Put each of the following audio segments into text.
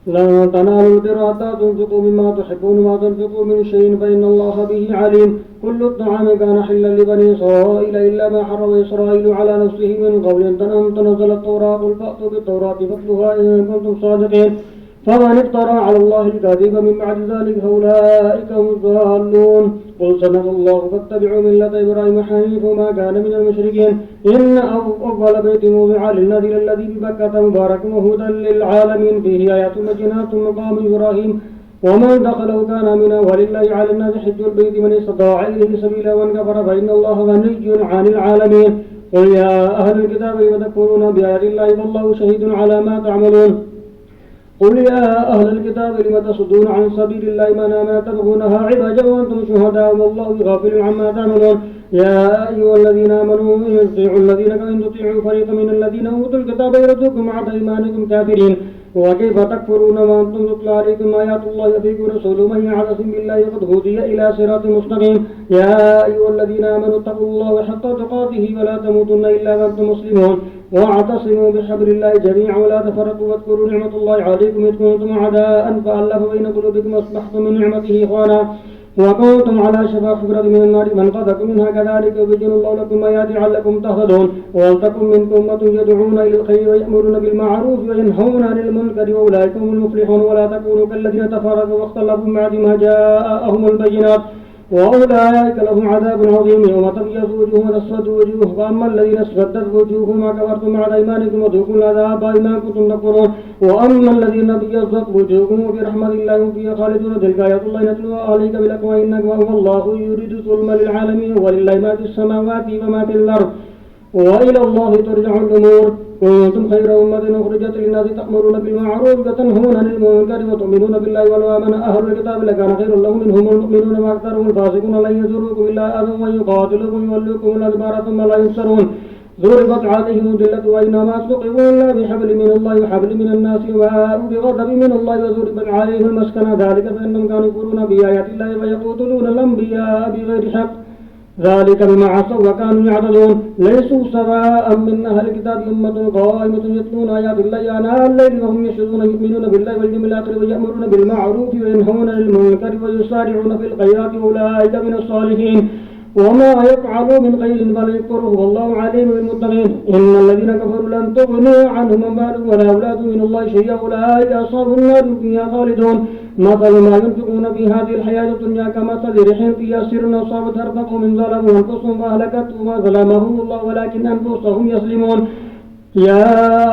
لن تنالوا البر حتى تنفقوا مما تحبون ما تنفقوا من شيء فإن الله به عليم. كل الطعام كان حلا لبني إسرائيل إلا ما حرم إسرائيل على نفسه من قبل أن تنزل التوراة. قل فأتوا بالتوراة فاتلوها إن كنتم صادقين. فمن افترى على الله الكذب من بعد ذلك فأولئك هم الضالون. قل صدق الله فاتبعوا ملة إبراهيم حنيفا وما كان من المشركين. إن أول بيت وضع للناس الذي ببكة مبارك وهدى للعالمين فيه آيات بينات مقام إبراهيم ومن دخله كان آمنا ولله على الناس حج البيت من استطاع إليه سبيلا ومن كفر فإن الله غني عن العالمين. قل يا أهل الكتاب لم تكفرون بآيات الله والله شهيد على ما تعملون. قل يا أهل الكتاب لم تصدون عن سبيل الله ما تبغونها عوجا وأنتم شهداء والله غافل عما تعملون. يا أيها الذين آمنوا إن تطيعوا الذين إن تطيعوا فريقا من الذين أوتوا الكتاب يردوكم بعد إيمانكم كافرين. وكيف تكفرون وأنتم تتلى عليكم آيات الله وفيكم رسول من يعتصم بالله قد هدي إلى صراط مستقيم. يا أيها الذين آمنوا اتقوا الله حق تقاته ولا تموتن إلا وأنتم مسلمون. واعتصموا بحبل الله جميعا ولا تفرقوا واذكروا نعمة الله عليكم إذ كنتم أعداء فألف بين قلوبكم وأصبحتم من نعمته إخوانا وكنتم على شفا حفرة من النار فانقذكم منها كذلك يبين الله لكم آياته لعلكم تهتدون. ولتكن منكم أمة يدعون إلى الخير ويأمرون بالمعروف وينهون عن المنكر وأولئك هم المفلحون. ولا تكونوا كالذين تفرقوا واختلفوا من بعد ما جاءهم البينات وأولئك لهم عذاب عظيم يوم تبيض وجوه وتسود وجوه. فأما الذين اسودت وجوههم كفرتم بعد أيمانكم وذوقوا العذاب بما كنتم تكفرون. وأما الذين ابيضت وجوههم برحمة الله هم فيها خالدون. تلك آيات الله نتلوها عليك بالحق وإنك والله يريد ظلما للعالمين ولله ما في السماوات وما في الأرض وإلى الله ترجع الأمور. كنتم خير أمة أخرجت للناس تأمرون بالمعروف وتنهون عن المنكر وتؤمنون بالله ولو آمن أهل الكتاب لكان خيرا لهم منهم المؤمنون وأكثرهم الفاسقون لن يضروكم إلا أذى ويقاتلوكم يولوكم الأدبار ثم لا ينصرون. ضربت عليهم الذلة وإنما سقطوا إلا بحبل من الله وحبل من الناس وباءوا بغضب من الله وضربت عليهم المسكنة ذلك بأنهم كانوا يكفرون بآيات الله ويقتلون الأنبياء بغير حق ذلك بما عصوا وكانوا يعتدون. ليسوا سواء من أهل الكتاب أمة قائمة يتلون آيات الله آناء الليل وهم يشهدون يؤمنون بالله واليوم الآخر ويأمرون بالمعروف وينهون عن المنكر ويسارعون في الخيرات أولئك من الصالحين. وما يفعلوا من خير فليذكره والله عليم بالمتقين. إن الذين كفروا لن تغني عنهم أموالهم ولا أولادهم من الله شيئا أولئك أصحاب النار فيها خالدون. مثل ما ينفقون في هذه الحياة الدنيا كمثل ريح فيها سر أصابت حرث قوم ظلموا أنفسهم فأهلكته وما ظلمهم الله ولكن أنفسهم يظلمون. يا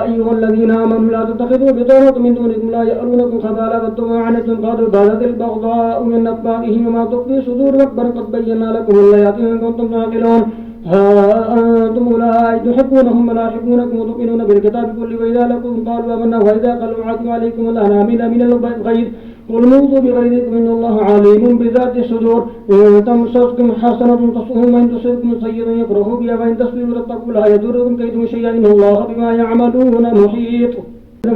أيها الذين آمنوا لا تتخذوا بطانة من دونكم لا يألونكم خبالا ودوا عنتم قد بدت البغضاء من أفواههم وما تخفي صدور ربنا قد بينا لكم الآيات إن كنتم تعقلون. ها أنتم أولئك تحبونهم ولا يحبونكم وتؤمنون بالكتاب كله وإذا لكم قالوا آمنا وإذا قالوا عدوا عليكم الأنامل من الغيظ قل موتوا بغيظكم إن الله عليم بذات الصدور. إن تمسسكم حسنة تسؤهم وإن تصبكم سيئة يفرحوا بها وإن تصبروا تتقوا لا يضركم كيدهم شيئا إن الله بما يعملون محيط.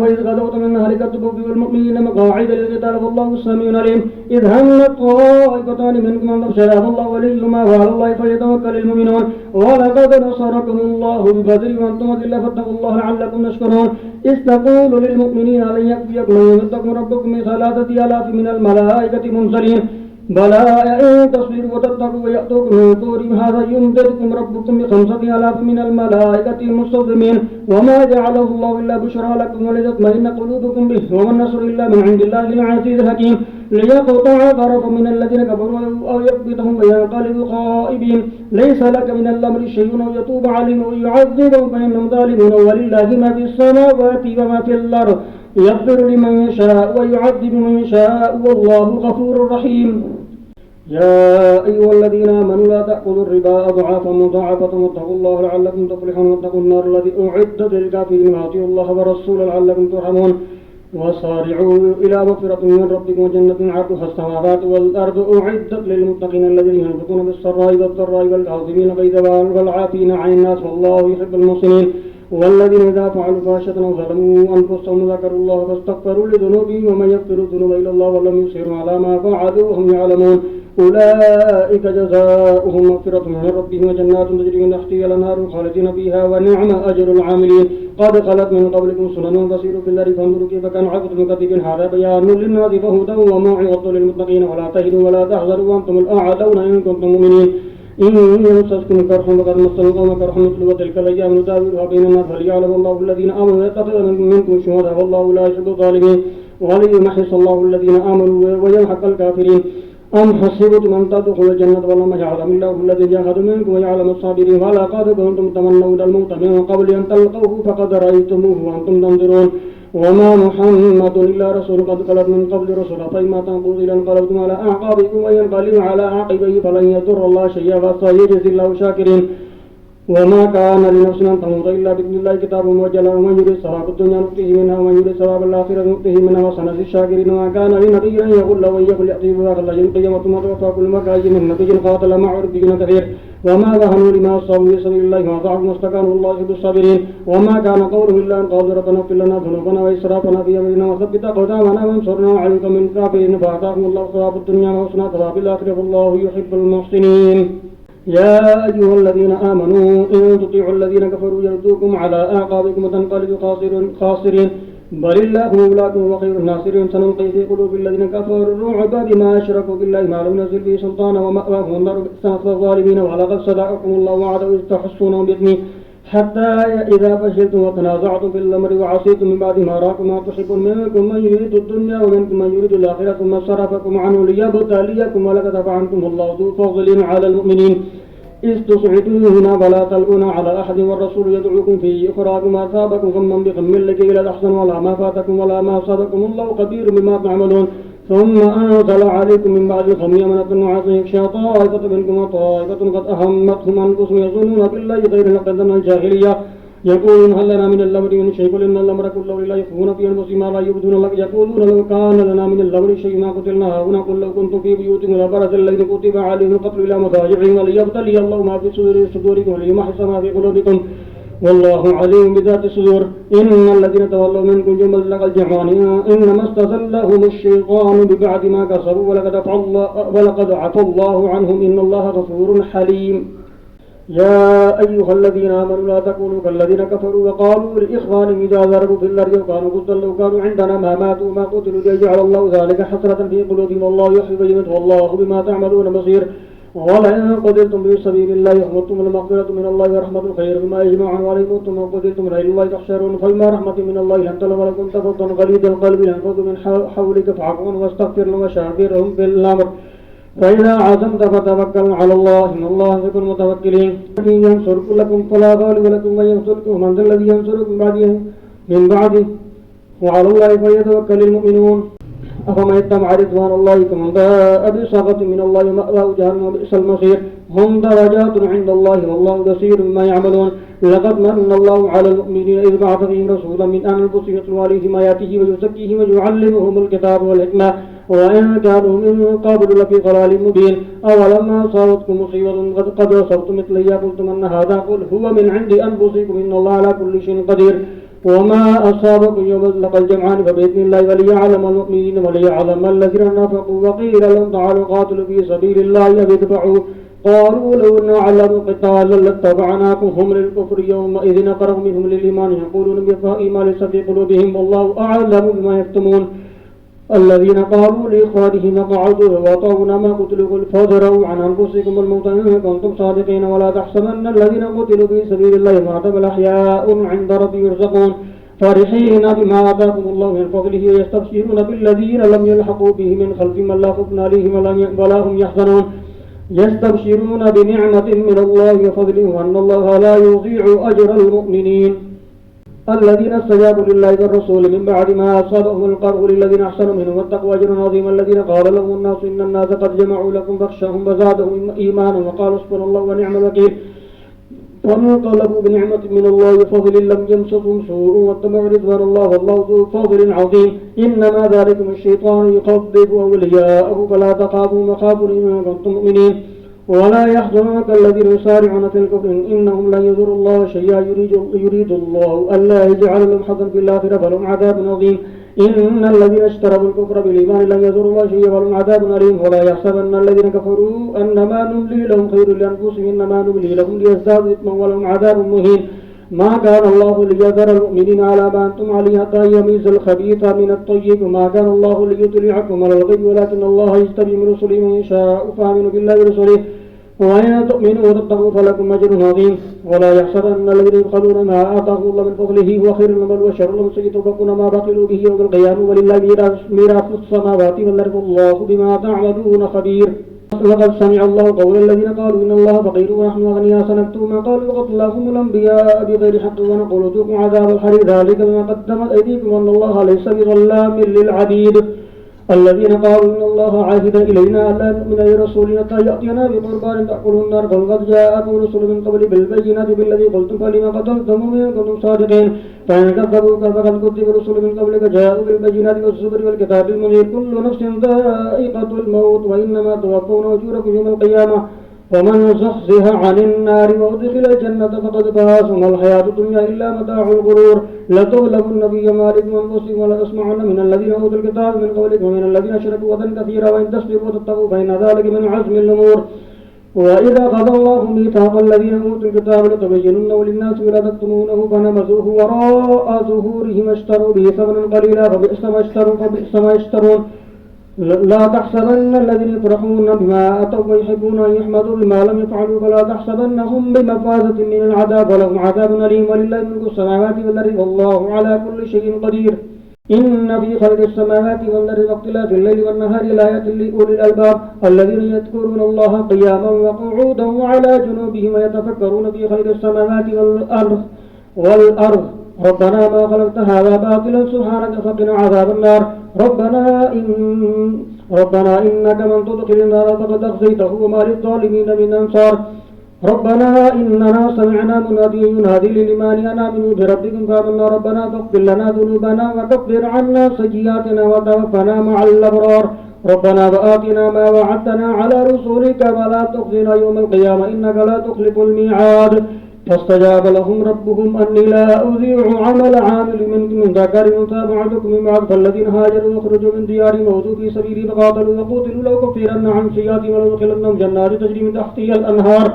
وإذ غدوت من أهلك تبوئ المؤمنين مقاعد للقتال والله سميع عليم. إذ هم طائفتان منكم أن تفشلا فالله وليهما وعلى الله فليتوكل المؤمنون. ولقد نصركم الله ببدر وأنتم أذلة فاتقوا الله لعلكم تشكرون. إذ تقول للمؤمنين لن يكفيكم أن يمدكم ربكم بثلاثة آلاف من الملائكة منزلين بلى إن تصبروا وتتقوا ويأتوكم من فورهم هذا يمددكم ربكم بخمسة آلاف من الملائكة المستضعفين. وما جعله الله إلا بشرى لكم ولتطمئن قلوبكم به وما النصر إلا من عند الله العزيز الحكيم. ليقطع طرف من الذين كفروا أو يكبتهم وينقلبوا خائبين. ليس لك من الأمر شيء أو يتوب عليهم أو يعذبهم فإنهم ظالمون ولله ما في السماوات وما في الأرض يغفر لمن يشاء ويعذب من يشاء والله غفور رحيم. يا أيها الذين آمنوا لا تأكلوا الربا أضعافا مضاعفة واتقوا الله لعلكم تفلحون. واتقوا النار التي أعدت للكافرين وأطيعوا الله ورسوله لعلكم ترحمون. وصارعوا إلى مغفرة من ربكم وجنة عرضها السماوات والأرض أعدت للمتقين الذين ينفقون بالسراء والضراء والكاظمين الغيظ والعافين عن الناس والله يحب المحسنين. والذين إذا فعلوا فاحشة أو ظلموا أنفسهم ذكروا الله فاستغفروا لذنوبهم ومن يغفر الذنوب إلا الله ولم يصروا على ما فعلوا وهم يعلمون. أولئك جزاؤهم مغفرة من ربهم وجنات تجري من تحتها الأنهار خالدين فيها ونعم أجر العاملين قد خلت من قبلكم سنن فسيروا في الأرض فانظروا كيف كان عاقبة المكذبين هذا بيان للناس فهدى وموعظة للمتقين ولا تهنوا ولا تحزنوا وأنتم الأعلون إن كنتم مؤمنين إن يمسسكم كرح فقد مس القوم كرح مثل وتلك الأيام نداولها بين الناس فليعلم الله الذين آمنوا ويتخذ منكم شهداء والله لا يحب الظالمين وليمحص الله الذين آمنوا ويمحق الكافرين أم حسبتم أن تدخلوا الجنة ولما يعلم الله الذين جاهدوا منكم ويعلم الصابرين ولقد كنتم تمنون الموت من قبل أن تلقوه فقد رأيتموه وأنتم تنظرون وما محمد إلا رسول قد خلت من قبل رسل فإما تنقضوا إلى انقلبتم على أعقابكم وينقلب على عقبيه فلن يضر الله شيئا فسيجزي الله شاكرين وما كان لنفس أن تموت إلا بإذن الله كتاب موجل ومن يريد ثواب الدنيا نؤته منها ومن يريد ثواب الآخرة نؤته منها وسنجزي الشاكرين وما كان لنبي أن يقول وإن يقل يأتي بذاك الله يوم القيامة ثم توفى كل مكاين من نبي قاتل مع ربنا كثير وما ذهنوا لما أصابوا في سبيل الله وما ضعفوا واستكانوا الله يحب الصابرين وما كان قولهم إلا أن قالوا ربنا اغفر لنا ذنوبنا وإسرافنا في أمرنا وثبت أقدامنا وانصرنا على القوم الكافرين فآتاهم الله ثواب الدنيا وحسن ثواب الآخرة والله يحب المحسنين يا أيها الذين آمنوا إن تطيعوا الذين كفروا يردوكم على أعقابكم وتنقلبوا خاسرين بل الله مولاكم وخير الناصرين سنلقي في قلوب الذين كفروا الرعب بما أشركوا بالله ما لم ينزل به سلطانا ومأواهم النار بئس الظالمين ولقد صدقكم الله وعده إذ تحسونهم بإذنه حتى إذا فشلتم وتنازعتم في الأمر وعصيتم من بعد ما أراكم ما تحبون منكم من يريد الدنيا ومنكم من يريد الآخرة ثم صرفكم عنه ليبتليكم ولقد فعنتم الله ذو فضل على المؤمنين إذ تصعدون هنا فلا تلقون على أحد والرسول يدعوكم في إخراجكم ما أصابكم غما بغم لكي إلى الأحسن ولا ما فاتكم ولا ما أصابكم الله قدير بما تعملون ثم أنزل عليكم من بعد الغم أمنة نعاسا يغشى طائفة منكم وطائفة قد أهمتهم أنفسهم يظنون بالله غير لقد الجاهلية يقولون هل لنا من الأمر من شيء قل إن الأمر كله لله يخفون في أنفسهم ما لا يبدون لك يقولون لو كان لنا من الأمر شيء ما قتلنا هنا قل لو كنتم في بيوتكم لبرز الذين كتب عليهم القتل إلى مضاجعهم وليبتلي الله ما في صدوركم وليمحص ما في قلوبكم والله عليم بذات الصدور إن الذين تولوا منكم جمل لقى الجمعان إنما استزلهم الشيطان ببعد ما كسبوا ولقد عفى الله عنهم إن الله غفور حليم يا أيها الذين آمنوا لا تكونوا كالذين كفروا وقالوا لإخوانهم إذا ضربوا في الأرض وكانوا غزا لو كانوا عندنا ما ماتوا ما قتلوا ليجعل الله ذلك حسرة في قلوبهم والله يحب يمت والله بما تعملون بصير ولئن قتلتم في سبيل الله يحمدتم المغفرة من الله ورحمة خير مما يجمعون ولئن قتلتم إلى الله تحشرون فبما رحمة من الله لنت لهم كنت فظا غليظ القلب لانفضوا من حولك فاعف عنهم واستغفر لهم وشاورهم في الأمر فإذا عزمت فتوكل على الله إن الله يحب المتوكلين إن ينصركم لكم فلا غالب لكم وإن ينصركم من ذا الذي ينصركم من بعده وعلى الله فليتوكل المؤمنون أفمن اتبع رضوان الله كمن باء بسخط من الله ومأواه جهنم وبئس المصير هم درجات عند الله والله بصير بما يعملون لقد من الله على المؤمنين إذ بعث فيهم رسولا من أنفسهم يتلو عليهم آياته ويزكيهم ويعلمهم الكتاب والحكمة وإن كانوا من قبل لفي ضلال مبين أولما أصابتكم مصيبة قد أصبتم مثلها قلتم أن هذا قل هو من عند أنفسكم إن الله على كل شيء قدير وما أصابكم يوم التقى الجمعان فبإذن الله وليعلم المؤمنين وليعلم الذين نافقوا وقيل لهم تعالوا قاتلوا في سبيل الله يدفعوا قالوا لو نعلم قتالا لاتبعناكم هم للكفر يومئذ أقرب منهم للإيمان يقولون بفائما ليس في قلوبهم والله أعلم بما يكتمون الذين قالوا لإخوانهم اقعدوا وطعنا ما قتلوا فاذروا عن أنفسكم الموت إن كنتم صادقين ولا تحسبن الذين قتلوا في سبيل الله أموات بل أحياء عند ربهم يرزقون فرحين بما آتاهم الله من فضله ويستبشرون بالذين لم يلحقوا به من خلفهم ألا خوف عليهم ولا هم يحزنون يستبشرون بنعمة من الله وفضل وأن الله لا يضيع أجر المؤمنين الذين استجابوا لله والرسول من بعد ما أصابهم القرح للذين أحسنوا منهم واتقوا أجر عظيم الذين قال لهم الناس إن الناس قد جمعوا لكم فاخشوهم وزادهم إيمانا وقالوا حسبنا الله ونعم الوكيل وانقلبوا بنعمة من الله وفضل لم يمسسهم سوء واتبعوا رضوان الله والله ذو فضل عظيم إنما ذلكم الشيطان يخضب أولياءه فلا تخافوا مخافوا إن كنتم مؤمنين ولا يحزنك الذين يسارعون في الكفر إنهم لن يضروا الله شيئا يريد الله ألا يجعل لهم حظا في الآخرة فلهم عذاب عظيم إن الذين اشتروا الكفر بالإيمان لن يضروا الله شيئا ولهم عذاب أليم ولا يحسبن الذين كفروا أنما نملي لهم خير لأنفسهم إنما نملي لهم ليزدادوا إثما ولهم عذاب مهين ما كان الله ليذر المؤمنين على ما أنتم عليه حتى يميز الخبيث من الطيب وما كان الله ليطلعكم على الغيب ولكن الله يجتبي من رسله من يشاء فآمنوا بالله ورسله وإن تؤمنوا وتتقوا فلكم أجر عظيم ولا يحسبن الذين يبخلون ما آتاهم الله من فضله هو خير لهم بل وشر لهم سيطبقون ما بخلوا به يوم القيامة ولله ميراث السماوات والأرض والله بما تعملون خبير وقد سمع الله قول الذين قالوا إن الله فقير ونحن أغنياء سنكتب ما قالوا وقتلهم الأنبياء بغير حق ونقول ذوقوا عذاب الحريق ذلك بما قدمت أيديكم وأن الله ليس بظلام للعبيد الذين قالوا إن الله عاهد إلينا ألا نؤمن لرسول حتى يأتينا بقربان تأكله النار قل قد جاءكم رسل من قبل بالبينات بالذي قلتم فلما قتلتم إن كنتم صادقين فإن كذبوك فقد كذب رسل من قبلك جاءوا بالبينات والزبر والكتاب المنير كل نفس ذائقة الموت وإنما توفون أجوركم يوم القيامة ومن زحزح عن النار وأدخل الجنة فقد فاز وما الحياة الدنيا إلا متاع الغرور لتغلبن في أموالكم وأنفسكم ولا تسمعن من الذين أوتوا الكتاب من قبلكم ومن الذين أشركوا أذى كثيرا وإن تصبروا وتتقوا فإن ذلك من عزم الأمور وإذا قضى الله ميثاق الذين أوتوا الكتاب لتبيننه للناس ولا تكتمونه فنبذوه وراء ظهورهم اشتروا به ثمنا قليلا فبئس ما يشترون لا تحسبن الذين يفرحون بما أتوا ويحبون أن يحمدوا بما لم يفعلوا فلا تحسبنهم بمفازة من العذاب ولهم عذاب أليم ولله ملك السماوات والأرض والله على كل شيء قدير إن في خلق السماوات والأرض واختلاف الليل والنهار لآيات لأولي الألباب الذين يذكرون الله قياما وقعودا وعلى جنوبهم ويتفكرون في خلق السماوات والأرض ربنا ما خلقت هذا باطلا سبحانك فقنا عذاب النار ربنا إنك من تدخل النار فقد أخزيته وما للظالمين من أنصار ربنا إننا سمعنا مناديا ينادي للإيمان أن آمنوا بربكم فآمنا ربنا فاغفر لنا ذنوبنا وكفر عنا سيئاتنا وتوفنا مع الأبرار ربنا وآتنا ما وعدتنا على رسولك ولا تخزنا يوم القيامة إنك لا تخلف الميعاد فاستجاب لهم ربهم أني لا أضيع عمل عامل منكم من ذكر أنثى بعضكم من بعض فالذين هاجروا وخرجوا من ديارهم وأوذوا في سبيلي فقاتلوا وقتلوا لأكفرن عنهم سيئاتهم ولأدخلنهم جنات تجري من تحتها الأنهار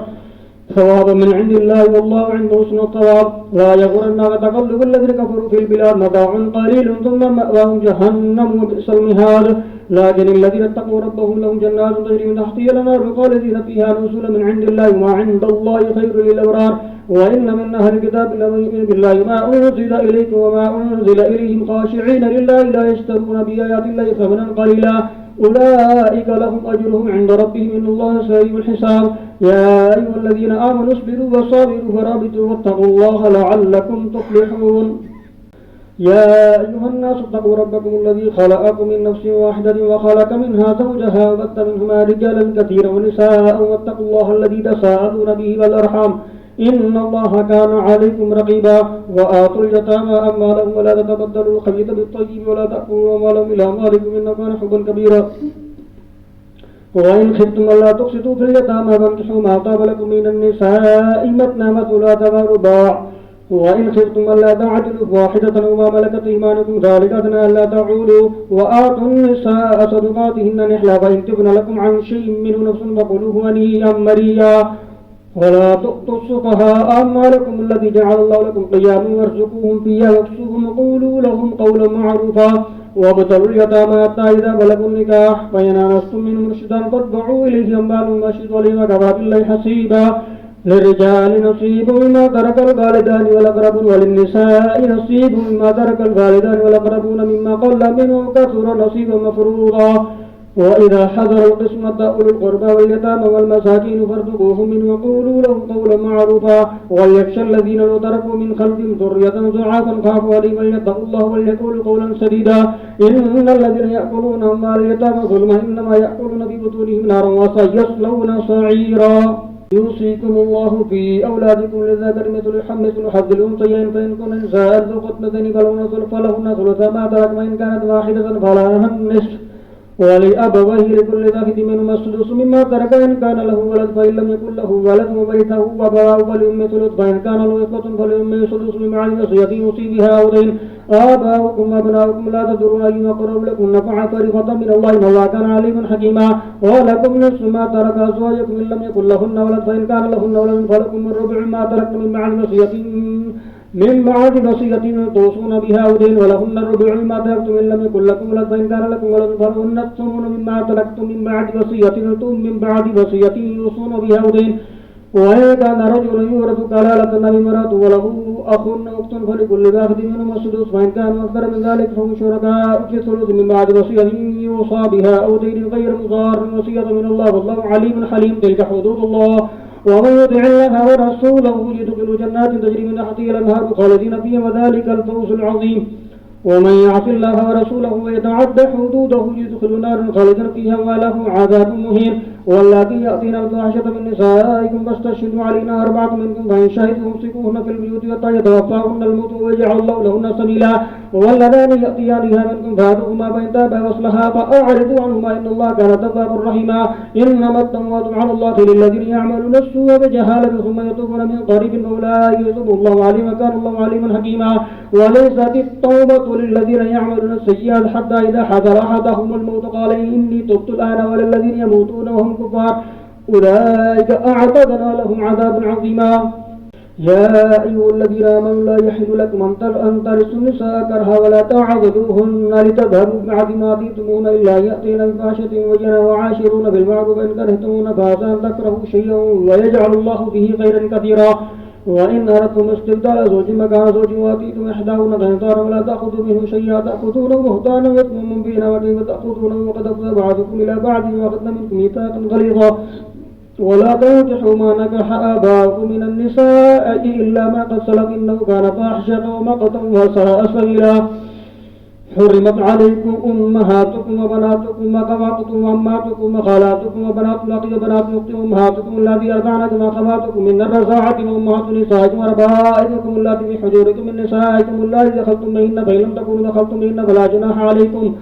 ثوابا من عند الله والله عنده حسن الثواب لا يغرنك تقلب الذين كفروا في البلاد متاع قليل ثم مأواهم جهنم وبئس المهاد لكن الذين اتقوا ربهم لهم جنات تجري من تحتها الأنهار خالدين فيها نزلا من عند الله وما عند الله خير للأبرار وإن من أهل الكتاب لمن يؤمن بالله ما أنزل إليكم وما أنزل إليهم خاشعين لله لا يشترون بآيات الله ثمنا قليلا أولئك لهم أجرهم عند ربهم إن الله سريع الحساب يا أيها الذين آمنوا اصبروا وصابروا ورابطوا واتقوا الله لعلكم تفلحون يا أيها الناس اتقوا ربكم الذي خلقكم من نفس واحدة وخلق منها زوجها وبث منهما رجالا كثيرا ونساء واتقوا الله الذي تساءلون به والأرحام إن الله كان عليكم رقيبا وآتوا اليتامى أموالهم ولا تتبدلوا الخبيث بالطيب ولا تأكلوا أموالهم إلى أموالكم إنه كان حبا كبيرا وإن خفتم ألا تقسطوا في اليتامى فانكحوا ما طاب لكم من النساء مثنى وثلاث ورباع وإن خفتم ألا تعدلوا واحدة أو ما ملكت أيمانكم ذلك أدنى ألا تعولوا وآتوا النساء صدقاتهن نحلا فإن تبن لكم عن شيء منه نفس فكلوه هنيئا مريا ولا تؤتوا السفهاء أموالكم التي جعل الله لكم قياما وارزقوهم فيها واكسوهم وقولوا لهم قولا معروفا وابتلوا اليتامى حتى إذا بلغوا النكاح فإن آنستم منهم رشدا فادفعوا إليهم أموالهم وأشهدوا عليهم وكفى بالله حسيبا للرجال نصيب مما ترك الوالدان والأقربون وللنساء نصيب مما ترك الوالدان والأقربون مما قل منه كثر نصيبا مفروضا وإذا حضر القسمة أولو القربى واليتامى والمساكين فارزقوهم منه وقولوا لهم قولا معروفا وليخشى الذين لو تركوا من خلفهم ذرية ضعافا خافوا عليهم فليتقوا الله وليقولوا قولا سديدا إن الذين يأكلون أموال اليتامى ظلما إنما يأكلون في بطونهم نارا وسيصلون سعيرا يوصيكم الله في أولادكم للذكر مثل حظ الأنثيين فإن كن نساء ذو خصمتين فلهن ثلث ما ترك وإن كانت واحدة فلها النصف ولأبويه لكل واحد منهما السدس مما ترك إن كان له ولد فإن لم يكن له ولد وورثه أبواه فلأمه ثلث فإن كان له إخوة فلأمه سدس من بعد وصية يوصي بها أو دين آباؤكم وأبناؤكم لا تدرون أيهم أقرب لكم نفعا فريضة من الله إن الله كان عليما حكيما ولكم نصف ما ترك أزواجكم إن لم يكن لهن ولد فإن كان لهن ولد فلكم الربع ما تركتم من بعد وصية توصون بها أو دين ولهن الربع مما تركتم إن لم يكن لكم ولد فإن كان لكم ولد فلهن الثمن مما تركتم من بعد وصية يوصون بها أو دين وإن كان رجل يورث كلالة أو امرأة وله أخ أو أخت فلكل واحد منهما السدس فإن كانوا أكثر من ذلك فهم شركاء في الثلث من بعد وصية يوصى بها أو دين غير مضار وصية من الله والله عليم حليم تلك حدود الله ومن يطع الله ورسوله يدخل جنات تجري من تحتها الأنهار خالدين فيها وذلك الفوز العظيم ومن يعص الله ورسوله ويتعد حدوده يدخل نارا خالدا فيها وله عذاب مهين واللاتي يأتين الفاحشة من نسائكم فاستشهدوا علينا أربعة منكم فإن شهدوا امسكوهن في البيوت حتى يتوفاهن الموت ويجعل الله لهن سبيلا واللذان يأتيانها منكم فآتوهما فإن تابا وأصلحا فأعرضوا عنهما إن الله كان توابا رحيما إنما التوبة على الله للذين يعملون السوء بجهالة ثم يتوبون من قريب فأولئك يتوب الله عليهم وكان الله عليما حكيما وليست التوبة للذين يعملون السيئات حتى إذا حضر أحدهم الموت قال إني تبت الآن وللذين يموتون وهم كفار أولئك أعتدنا لهم عذابا عظيما يا أيها الذين آمنوا لا يحل لكم أن ترثوا النساء كرها ولا تعضدوهن لتذهبوا بعد ما آتيتموهن إلا يأتين بفاحشة مبينة وعاشرون بالمعروف فإن كرهتموهن فعسى أن تكرهوا شيئا ويجعل الله به خيرا كثيرا وإن أردتم استبدال زوج مكان زوج وآتيتم إحداهن قنطارا ولا تأخذوا منه شيئا تأخذونه بهتانا وإثما مبينا وكيف تأخذونه وقد أفضى بعضكم إلى بعض وأخذن منكم ميثاقا غليظا ولا تنكحوا ما نكح آباؤكم من النساء إلا ما قد سلف إنه كان فاحشة ومقتا وساء سبيلا حرمت عليكم أمهاتكم وبناتكم وأخواتكم وعماتكم وخالاتكم وبنات الأخ وبنات الأخت وأمهاتكم اللاتي أرضعنكم وأخواتكم من الرضاعة وأمهات نسائكم وربائبكم اللاتي في حجوركم من نسائكم اللاتي دخلتم بهن فإن لم تكونوا دخلتم بهن فلا جناح عليكم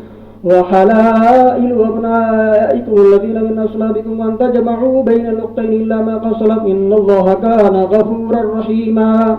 وحلائل أبنائكم الذين من أصلابكم وأن تجمعوا بين الأختين إلا ما قد سلف إن الله كان غفورا رحيما